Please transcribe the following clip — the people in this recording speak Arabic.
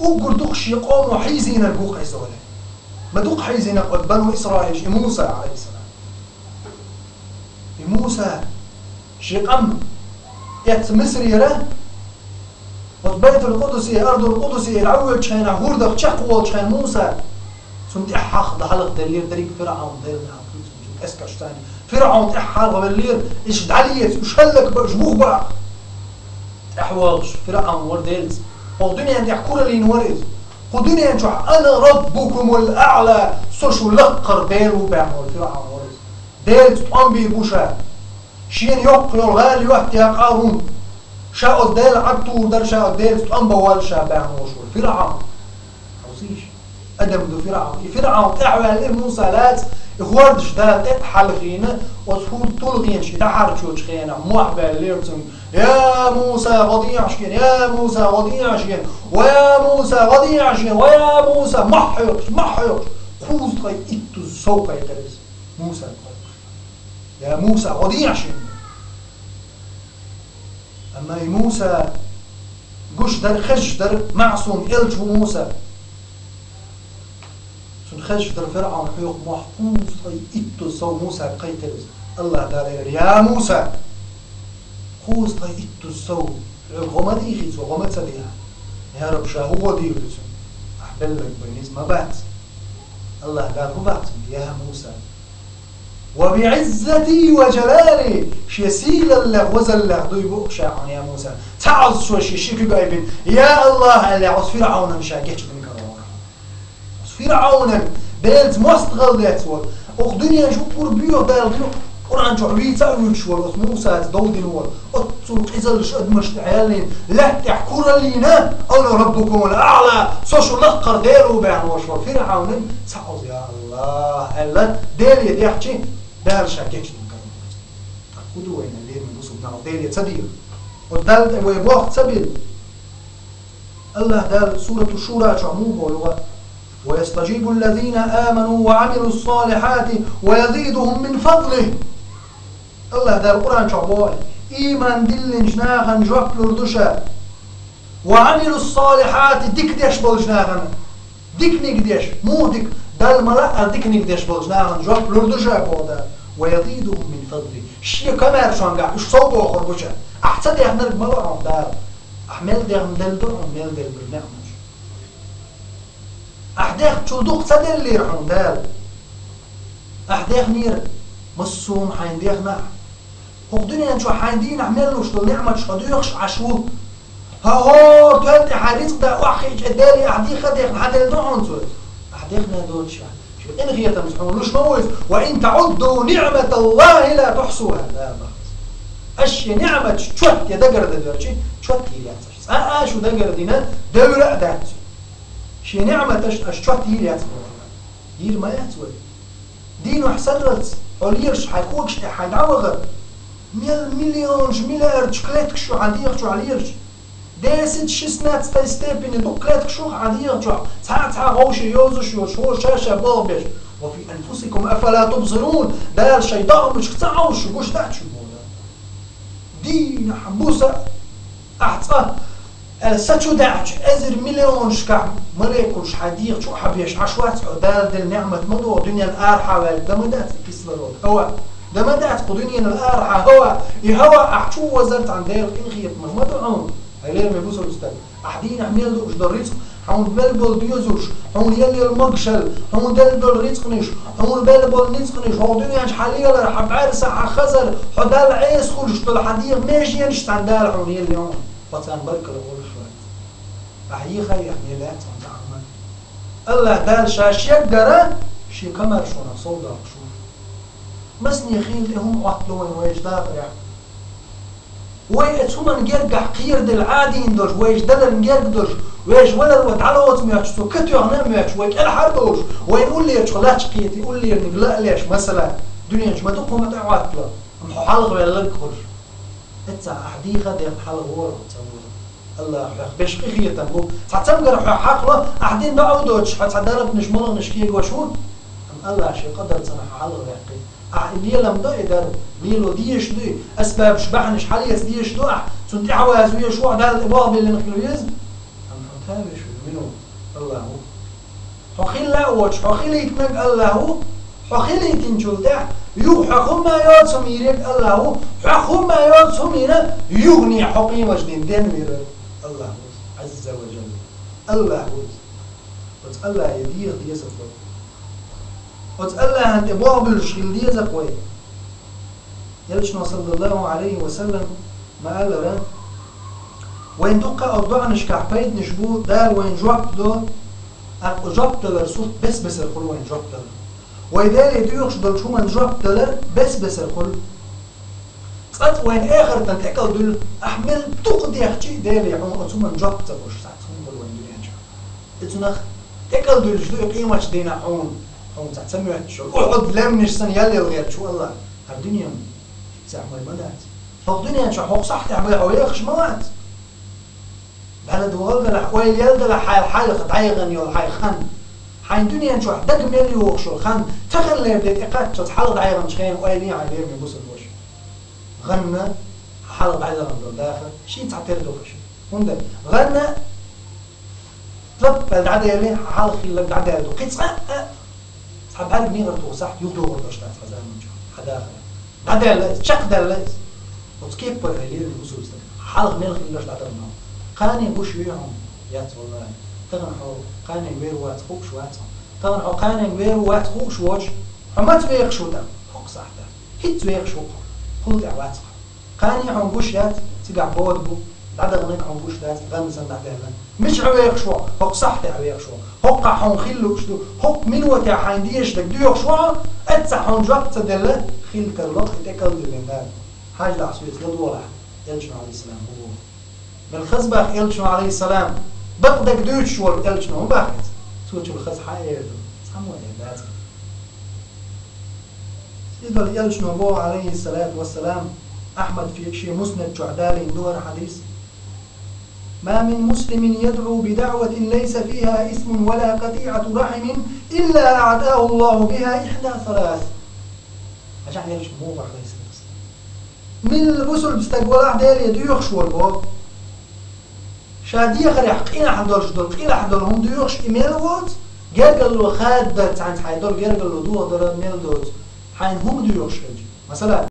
أقول دقش يقوم حيزين البوق إسرائيل ما دق حيزين قد بنو إسرائيل موسى عليه السلام موسى شيقام يت مصر يرى وبيت القدس أرض القدس العود شين هوردك شقوة شين موسى سنت إحق دخلت دليل طريق فرعون دلنا اسكشتاني فرعون إحق بالليل إيش دعليت إيش هلك بجبوه بقى أحواج فرعون ورديلز والدنيا عندي حكورة لين ورد والدنيا عندي أنا ربكم الأعلى سوشو لقر ديلو بعمل فرعون ورد ديل تطنبي بوشا شين يقل الغالي وقت يا قارون شاء الديل عدتو در شاء الديل تطنبا والشا بعمل وشور فرعون حوصيش أدم دو فرعون أعوى موسى لات إخوردش دات إتحل خينا وصفور طلغين شي تحرشوش خينا موحبة ليرتم يا موسى غضيع شين يا موسى غضيع شين ويا موسى غضيع شين ويا موسى محيق خوز طي إتو السوق يقرس موسى يا موسى غضيع شين أما موسى قش در خش در معصوم إلج موسى خش در فرعون حيوق محفوظ طي إتو سو موسى قيتلز الله دار يا موسى خوز طي إتو سو غمد إيخيز وغمد سديها يا رب شاهو ديولز أحبل لك بينيز ما بات الله قال هو بات يا موسى وبعزتي وجلالي شيسيل الله وزل الله دوي بوقشاعون يا موسى تعز شو شيشيكي قايبين يا الله اللي عص فرعون مشاكيش من فرعون بيلت مستغل داتول الدنيا جو بور بيو دال بيو قران جو عبيتا ويشول موسى دودين ول اتسوق ازلش ادمش عيالين لا تحكور لينا انا ربكم الاعلى سوشو لقر ديرو بان وشور فرعون تعوز يا الله الا دير يحكي دال شاكيش خذوا وين اللي من وصلنا دير يتدير ودال ويبوخ سبيل الله دال سوره الشورى عموما ويستجيب الذين آمنوا وعملوا الصالحات ويزيدهم من فضله الله ده القرآن شعبوه إيمان دلن جناغن جوك لردشا وعملوا الصالحات ديك ديش بالجناغن ديك نقديش مو ديك ده الملأ ديك نقديش بالجناغن جوك لردشا بودا ويزيدهم من فضله شيء كمار شانقع إش صوبه أخر بشا أحسد يحنرق ملأهم دار أحمل ديهم دلدهم ميل دل بالنعمة أحداث تشودوق صدر اللي يرحون دال أحداث نير مصوم حينديخنا الدنيا نشو حيندين عملوا شو نعمة شديخش عشو هاور تلت حديث ده واخي جدالي أحدي خديخ حتى يدعون صوت أحداثنا دول شو إن غير تمسحون ليش مويس وإن تعدوا نعمة الله لا تحصوها لا أشي نعمة شوت يا دقر دلوقتي شوت هي شو دقر دينا دورة ده شي نعمة أشتوت هي ياتسوي يير ما ياتسوي دينو حسرت أوليرش حيكوكش حيدعوغر مليون مليار شكلاتك شو عاديك شو عليرش داست شسنات ستيبيني دوكلاتك شو عاديك شو تا غوشي يوزش شو شاشة بابش وفي أنفسكم أفلا تبصرون دار شيطان مش تعوش وش تاتشو دين حبوسة أحسن ستشو داعش أزر مليون شكع مليكوش حديق شو حبيش عشوات عدال دل نعمة مضوع دنيا الآرحة والدمدات كسلرود هوا دمدات قدنيا الآرحة هوا يهوا أحشو وزرت عن دير إنخيط مدعون هيلير ميبوسو الأستاذ أحدين أحميل دوش در رزق هون بلبل بيوزوش هون يلي المقشل هون دلبل رزقنش هون بلبل نزقنش هون دنيا حاليا لرحب عرسة حخزر حدال عيس خلش دل حديق ماشي ينشت عن دال هون يلي هون فتان بركة لغول أحيي خير أحميلات وتعمل الله دال شاشيك درا شي كمر شونا صودا شوف مسني خيل لهم وحلوين ويجدار يعني ويتسوما نجرق حقير دل عادي اندوش ويجدر نجرق ويج ولر وتعالوا تمياتشتو كتو غنام مياتش ويك الحربوش ويقول لي لا شقيتي يقول لي لا ليش مثلا دنيا مش ما تقوم ما تعوات له محلق ولا لك خرج اتسع أحديخة ديال حلق ورا الله بيش قيخية تنبو تعتمقر حقله أحدين بعودوش حتعدرب نجمل نشكيق وشون الله شي قدر تنح حلق يحقي اللي لم ضاي دار ليلو ديش دي أسباب شبحنش حاليس ديش دو تنتي عوازوية شو عدال الإبواب اللي نخلو يزن أم حتابش دينو الله حخيلا وش حخيليت نك الله حخيليت إنجل ده يو حكم ما يود سميرك الله حكم ما يود سمينا يغني حقي وجدين دين مير الله عز وجل الله الله يدير دي سفر الله أنت بابل شيل دي زقوي يلشنا صلى الله عليه وسلم ما قال له وين دقة أضع نشكع بيت نشبو دار وين جواب دو جواب الرسول بس الخل وين جواب وإذا يديوش دول شو من جواب دولار بس الخل صارت وين آخر تنتأكل دول أحمل تقضي أختي دالي عمو أتو من جواب تبوش ساعتهم دول وين دول ينجو إتناخ تأكل دول جدو قيمة دينا عون تسميه شو أقعد لم نشسن يلي الغير شو الله هالدنيا ساعمل مدات فالدنيا شو حق صح تعمل عويخش موات بلد وغلق الحوالي يلقى الحال خطعيغن يو الحال خان حين دنيا شو حدق ملي وخشو خان تخلي بدأت إقاد شو تحلق عيغن شخين وقايلين عليه من بوس الوش غنى حلق عيغن دول داخل شي تعتير دوخش هنده غنى طلب العادة يلي حلق خيلك عادة يلدو قيت صحاب هارب نيغر توصح يغدو غردوش تاعت خزان من جو حداخل عادة يلي شق دلس وتكيب برهلير البوسو بستك حلق ميل خيلوش تعتر منهم قاني بوش يوم يات والله تغنحو قاني غير وات خوش وات تغنحو قاني غير وات خوش واتش حما تويق شو ده حق صح ده هيت تويق شو كل دعوات قاني حم بوش يات تقع بود بو بعد غنيك حم بوش يات غنزن بعد مش عويق شو حق صح ده عويق شو حق حم خيلو شو حق من وقت حنديش دك ديوق شو اتسع حم جوات تدله خيل كرلط تكل دلنا حاج دعسويت لدوله يلجنا عليه السلام هو من الخزبخ إلشنو عليه السلام بقدك دوتش ور إلشنو هم باخت سوتشو الخز حقيقة سامو إيه لازم يقول إلشنو بو عليه الصلاة والسلام أحمد في شيء مسند جعدالي دور حديث ما من مسلم يدعو بدعوة ليس فيها اسم ولا قطيعة رحم إلا أعداه الله بها إحدى ثلاث أجعل يلشنو بو عليه الصلاة والسلام من الرسل بستقبل أحدالي ديوخ شو البو شادية غير حقينا حدول شدول قيل حدول هم ديوخش إيميل وات قال له خاد عند حيدول قال له دو هذا ميل دوت حين هم ديوخش مثلا